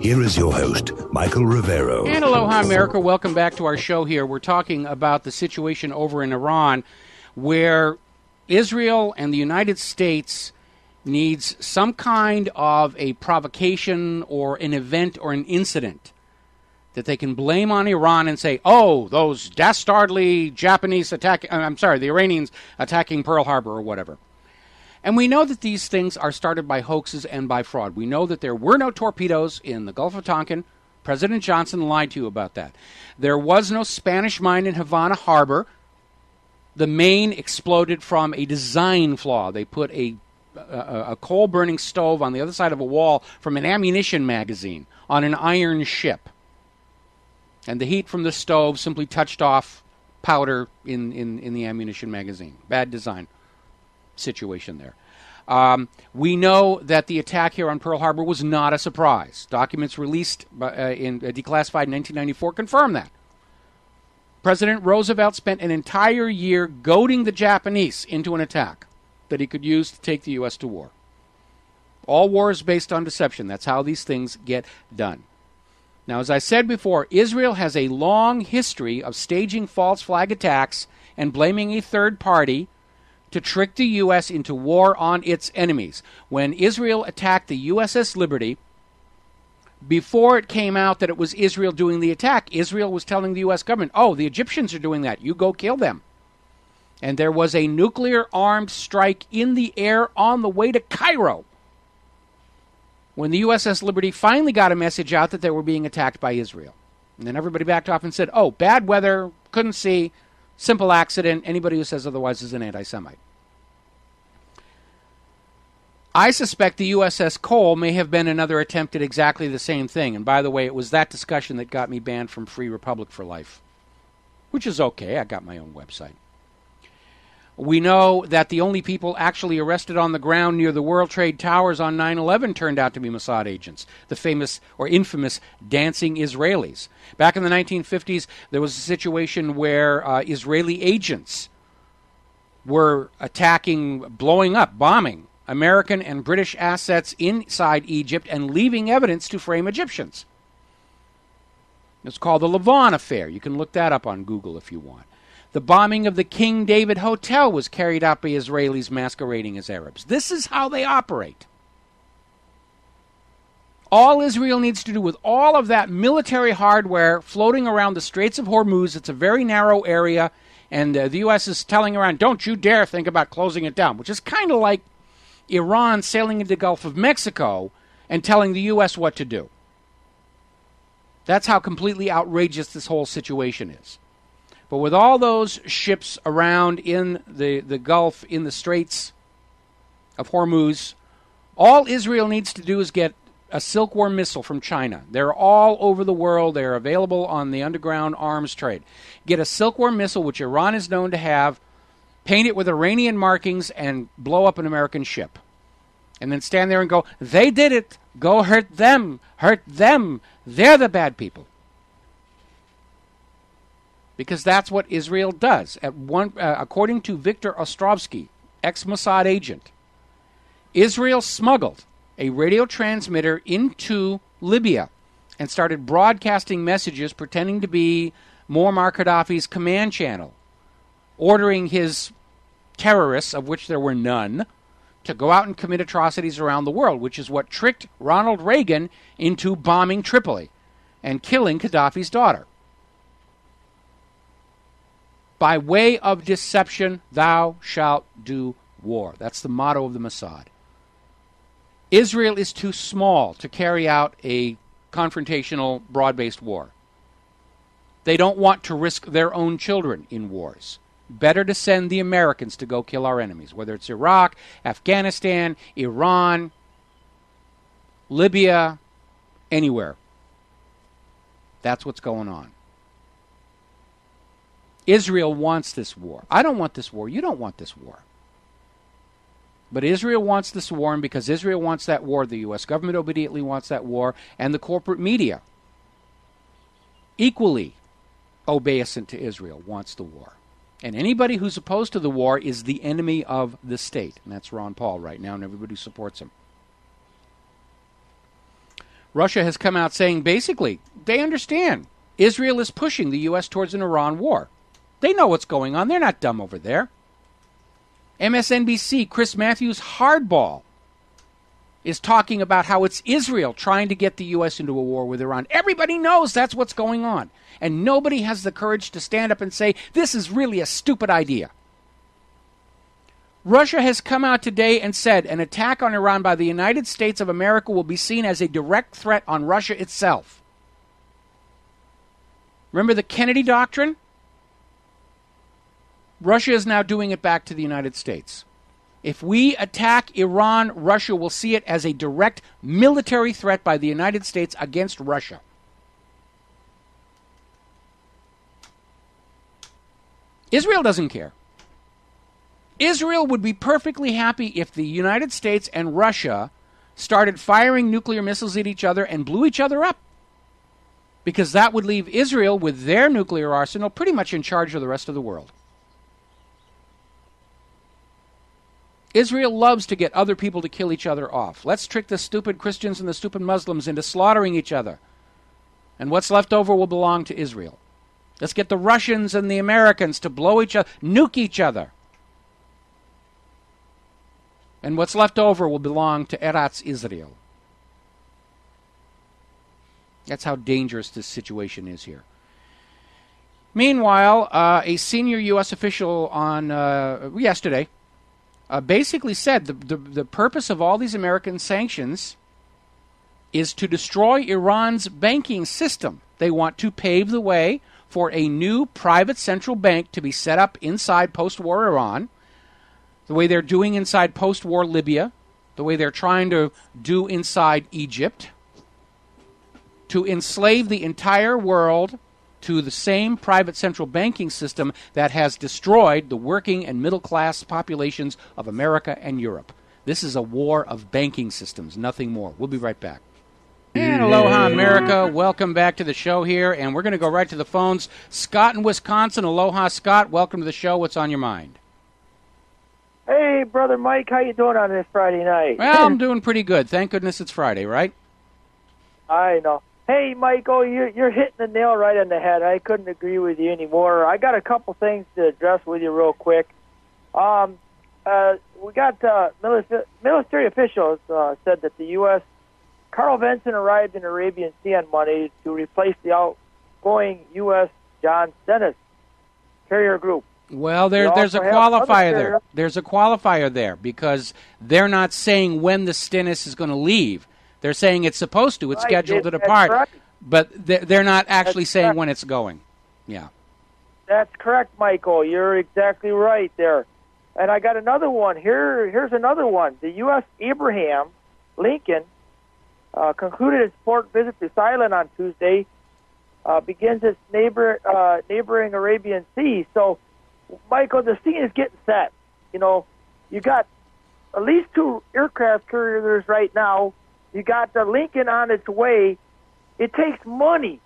Here is your host, Michael Rivero. And aloha, America. Welcome back to our show here. We're talking about the situation over in Iran where Israel and the United States needs some kind of a provocation or an event or an incident that they can blame on Iran and say, oh, those dastardly Japanese the Iranians attacking Pearl Harbor or whatever. And we know that these things are started by hoaxes and by fraud. We know that there were no torpedoes in the Gulf of Tonkin. President Johnson lied to you about that. There was no Spanish mine in Havana Harbor. The main exploded from a design flaw. They put a coal-burning stove on the other side of a wall from an ammunition magazine on an iron ship. And the heat from the stove simply touched off powder in the ammunition magazine. Bad design situation there. We know that the attack here on Pearl Harbor was not a surprise. Documents released declassified in 1994 confirm that. President Roosevelt spent an entire year goading the Japanese into an attack that he could use to take the U.S. to war. All war is based on deception. That's how these things get done. Now, as I said before, Israel has a long history of staging false flag attacks and blaming a third party to trick the U.S. into war on its enemies. When Israel attacked the USS Liberty, before it came out that it was Israel doing the attack, Israel was telling the U.S. government, oh, the Egyptians are doing that. You go kill them. And there was a nuclear-armed strike in the air on the way to Cairo when the USS Liberty finally got a message out that they were being attacked by Israel. And then everybody backed off and said, oh, bad weather, couldn't see, simple accident. Anybody who says otherwise is an anti-Semite. I suspect the USS Cole may have been another attempt at exactly the same thing. And by the way, it was that discussion that got me banned from Free Republic for life, which is okay. I got my own website. We know that the only people actually arrested on the ground near the World Trade Towers on 9/11 turned out to be Mossad agents, the famous or infamous dancing Israelis. Back in the 1950s, there was a situation where Israeli agents were attacking, blowing up, bombing American and British assets inside Egypt and leaving evidence to frame Egyptians. It's called the Lavon Affair. You can look that up on Google if you want. The bombing of the King David Hotel was carried out by Israelis masquerading as Arabs. This is how they operate. All Israel needs to do with all of that military hardware floating around the Straits of Hormuz, it's a very narrow area, and the U.S. is telling Iran, don't you dare think about closing it down, which is kind of like Iran sailing into the Gulf of Mexico and telling the U.S. what to do. That's how completely outrageous this whole situation is. But with all those ships around in the Gulf, in the Straits of Hormuz, all Israel needs to do is get a silkworm missile from China. They're all over the world. They're available on the underground arms trade. Get a silkworm missile, which Iran is known to have, paint it with Iranian markings, and blow up an American ship. And then stand there and go, they did it. Go hurt them. Hurt them. They're the bad people. Because that's what Israel does. According to Viktor Ostrovsky, ex-Mossad agent, Israel smuggled a radio transmitter into Libya and started broadcasting messages pretending to be Muammar Gaddafi's command channel, ordering his terrorists, of which there were none, to go out and commit atrocities around the world, which is what tricked Ronald Reagan into bombing Tripoli and killing Gaddafi's daughter. By way of deception, thou shalt do war. That's the motto of the Mossad. Israel is too small to carry out a confrontational, broad-based war. They don't want to risk their own children in wars. Better to send the Americans to go kill our enemies, whether it's Iraq, Afghanistan, Iran, Libya, anywhere. That's what's going on. Israel wants this war. I don't want this war. You don't want this war. But Israel wants this war, and because Israel wants that war, the U.S. government obediently wants that war, and the corporate media, equally obeisant to Israel, wants the war. And anybody who's opposed to the war is the enemy of the state. And that's Ron Paul right now, and everybody who supports him. Russia has come out saying basically they understand Israel is pushing the U.S. towards an Iran war. They know what's going on. They're not dumb over there. MSNBC, Chris Matthews hardball is talking about how it's Israel trying to get the U.S. into a war with Iran. Everybody knows that's what's going on. And nobody has the courage to stand up and say, this is really a stupid idea. Russia has come out today and said an attack on Iran by the United States of America will be seen as a direct threat on Russia itself. Remember the Kennedy Doctrine? Russia is now doing it back to the United States. If we attack Iran, Russia will see it as a direct military threat by the United States against Russia. Israel doesn't care. Israel would be perfectly happy if the United States and Russia started firing nuclear missiles at each other and blew each other up, because that would leave Israel with their nuclear arsenal pretty much in charge of the rest of the world. Israel loves to get other people to kill each other off. Let's trick the stupid Christians and the stupid Muslims into slaughtering each other. And what's left over will belong to Israel. Let's get the Russians and the Americans to blow each other, nuke each other. And what's left over will belong to Eretz Israel. That's how dangerous this situation is here. Meanwhile, a senior U.S. official on yesterday basically said the purpose of all these American sanctions is to destroy Iran's banking system. They want to pave the way for a new private central bank to be set up inside post-war Iran, the way they're doing inside post-war Libya, the way they're trying to do inside Egypt, to enslave the entire world to the same private central banking system that has destroyed the working and middle-class populations of America and Europe. This is a war of banking systems, nothing more. We'll be right back. And aloha, America. Welcome back to the show here, and we're going to go right to the phones. Scott in Wisconsin. Aloha, Scott. Welcome to the show. What's on your mind? Hey, Brother Mike. How you doing on this Friday night? Well, I'm doing pretty good. Thank goodness it's Friday, right? I know. Hey, Michael, you're hitting the nail right on the head. I couldn't agree with you anymore. I got a couple things to address with you real quick. We got military officials said that the U.S. Carl Vinson arrived in Arabian Sea on Monday to replace the outgoing U.S. John Stennis carrier group. Well, there's a qualifier there. There's a qualifier there because they're not saying when the Stennis is going to leave. They're saying it's supposed to. It's scheduled to depart. Right. But they're not actually saying when it's going. Yeah. That's correct, Michael. You're exactly right there. And I got another one. Here's another one. The U.S. Abraham Lincoln concluded its port visit to Thailand on Tuesday, begins its neighboring Arabian Sea. So, Michael, the scene is getting set. You know, you got at least 2 aircraft carriers right now. You got the Lincoln on its way. It takes money,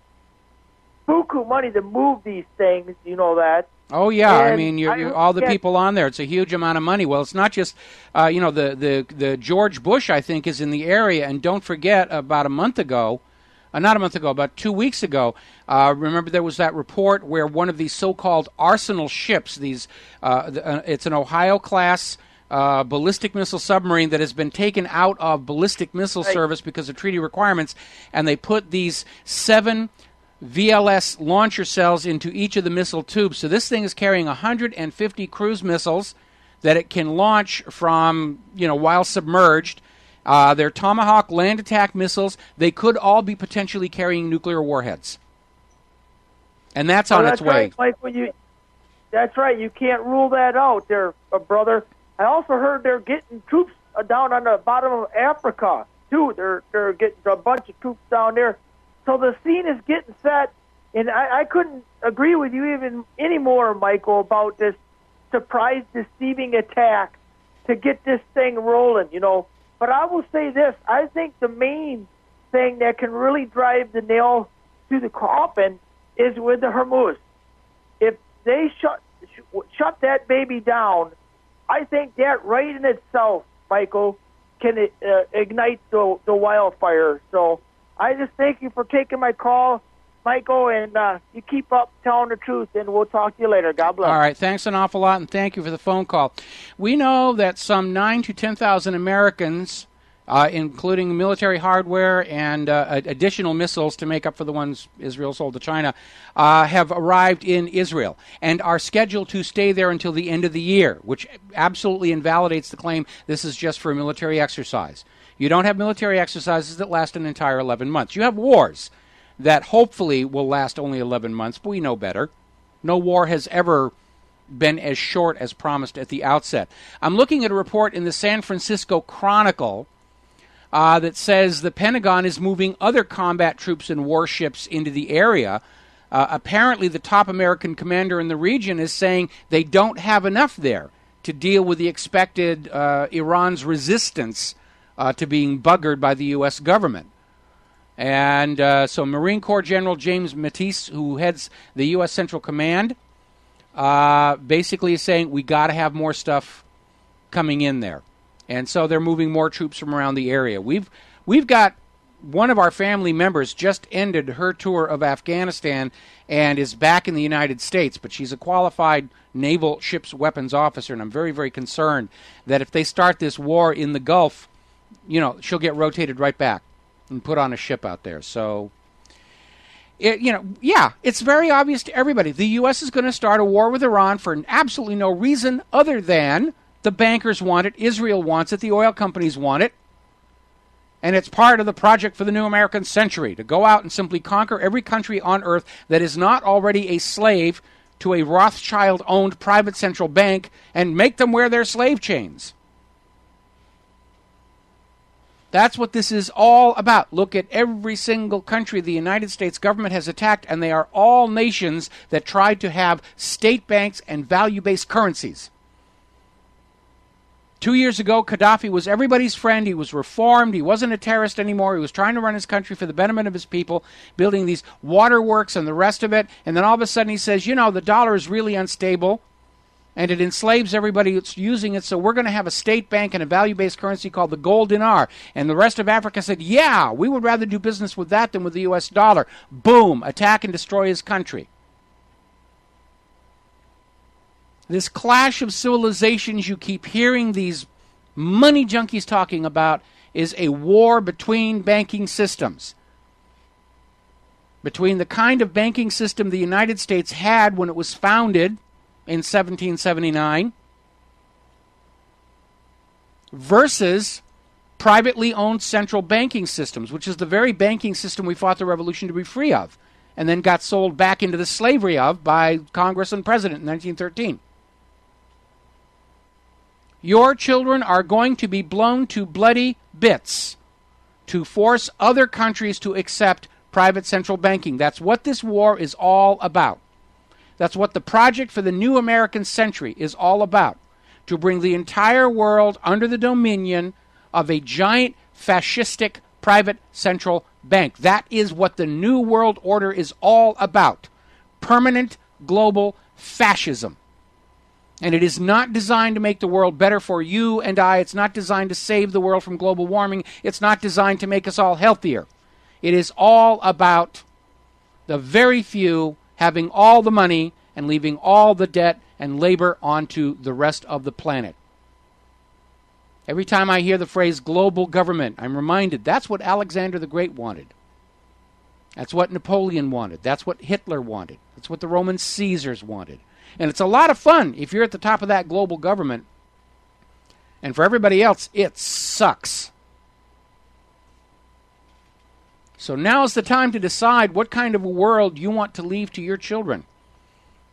buku money, to move these things. You know that. Oh yeah, and I mean, you're all the people on there. It's a huge amount of money. Well, it's not just, the George Bush, I think, is in the area. And don't forget, about a month ago, about 2 weeks ago, remember there was that report where one of these so-called arsenal ships, it's an Ohio-class ballistic missile submarine that has been taken out of ballistic missile service because of treaty requirements, and they put these 7 VLS launcher cells into each of the missile tubes. So this thing is carrying 150 cruise missiles that it can launch from, while submerged. They're Tomahawk land attack missiles. They could all be potentially carrying nuclear warheads. And that's on its way. Right, Mike, that's right. You can't rule that out there, brother. I also heard they're getting troops down on the bottom of Africa, too. They're getting a bunch of troops down there. So the scene is getting set, and I couldn't agree with you even anymore, Michael, about this surprise deceiving attack to get this thing rolling, But I will say this. I think the main thing that can really drive the nail through the coffin is with the Hormuz. If they shut that baby down, I think that right in itself, Michael, can ignite the wildfire. So I just thank you for taking my call, Michael, and you keep up telling the truth, and we'll talk to you later. God bless. All right, thanks an awful lot, and thank you for the phone call. We know that some 9,000 to 10,000 Americans, including military hardware and additional missiles to make up for the ones Israel sold to China, have arrived in Israel and are scheduled to stay there until the end of the year, which absolutely invalidates the claim this is just for a military exercise. You don't have military exercises that last an entire 11 months. You have wars that hopefully will last only 11 months, but we know better. No war has ever been as short as promised at the outset. I'm looking at a report in the San Francisco Chronicle that says the Pentagon is moving other combat troops and warships into the area. Apparently, the top American commander in the region is saying they don't have enough there to deal with the expected Iran's resistance to being buggered by the U.S. government. And so Marine Corps General James Mattis, who heads the U.S. Central Command, basically is saying we got to have more stuff coming in there. And so they're moving more troops from around the area. We've got one of our family members just ended her tour of Afghanistan and is back in the United States, but she's a qualified naval ships weapons officer, and I'm very, very concerned that if they start this war in the Gulf, she'll get rotated right back and put on a ship out there. So, it's very obvious to everybody. The U.S. is going to start a war with Iran for absolutely no reason other than the bankers want it, Israel wants it, the oil companies want it, and it's part of the project for the new American century to go out and simply conquer every country on earth that is not already a slave to a Rothschild-owned private central bank and make them wear their slave chains. That's what this is all about. Look at every single country the United States government has attacked, and they are all nations that tried to have state banks and value-based currencies. 2 years ago, Gaddafi was everybody's friend. He was reformed. He wasn't a terrorist anymore. He was trying to run his country for the betterment of his people, building these waterworks and the rest of it. And then all of a sudden he says, the dollar is really unstable, and it enslaves everybody that's using it, so we're going to have a state bank and a value-based currency called the gold dinar. And the rest of Africa said, yeah, we would rather do business with that than with the U.S. dollar. Boom, attack and destroy his country. This clash of civilizations you keep hearing these money junkies talking about is a war between banking systems. Between the kind of banking system the United States had when it was founded in 1779 versus privately owned central banking systems, which is the very banking system we fought the revolution to be free of and then got sold back into the slavery of by Congress and President in 1913. Your children are going to be blown to bloody bits to force other countries to accept private central banking. That's what this war is all about. That's what the project for the new American century is all about. To bring the entire world under the dominion of a giant fascistic private central bank. That is what the New World Order is all about. Permanent global fascism. And it is not designed to make the world better for you and I. It's not designed to save the world from global warming. It's not designed to make us all healthier. It is all about the very few having all the money and leaving all the debt and labor onto the rest of the planet. Every time I hear the phrase global government, I'm reminded that's what Alexander the Great wanted. That's what Napoleon wanted. That's what Hitler wanted. That's what the Roman Caesars wanted. And it's a lot of fun if you're at the top of that global government. And for everybody else, it sucks. So now's the time to decide what kind of a world you want to leave to your children.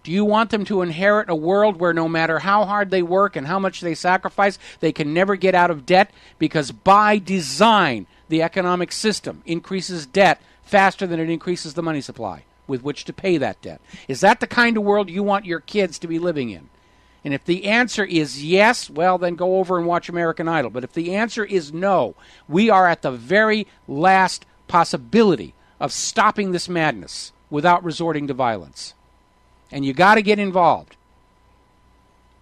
Do you want them to inherit a world where no matter how hard they work and how much they sacrifice, they can never get out of debt? Because by design, the economic system increases debt faster than it increases the money supply with which to pay that debt. Is that the kind of world you want your kids to be living in? And if the answer is yes, well, then go over and watch American Idol. But if the answer is no, we are at the very last possibility of stopping this madness without resorting to violence. And you got to get involved.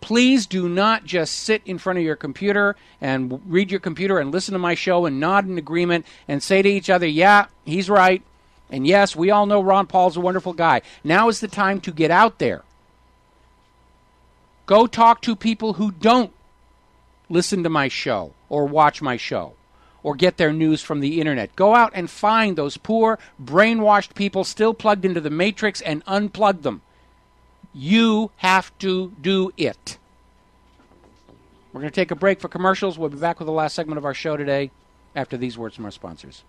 Please do not just sit in front of your computer and read your computer and listen to my show and nod in agreement and say to each other, yeah, he's right. And yes, we all know Ron Paul's a wonderful guy. Now is the time to get out there. Go talk to people who don't listen to my show or watch my show or get their news from the internet. Go out and find those poor, brainwashed people still plugged into the matrix and unplug them. You have to do it. We're going to take a break for commercials. We'll be back with the last segment of our show today after these words from our sponsors.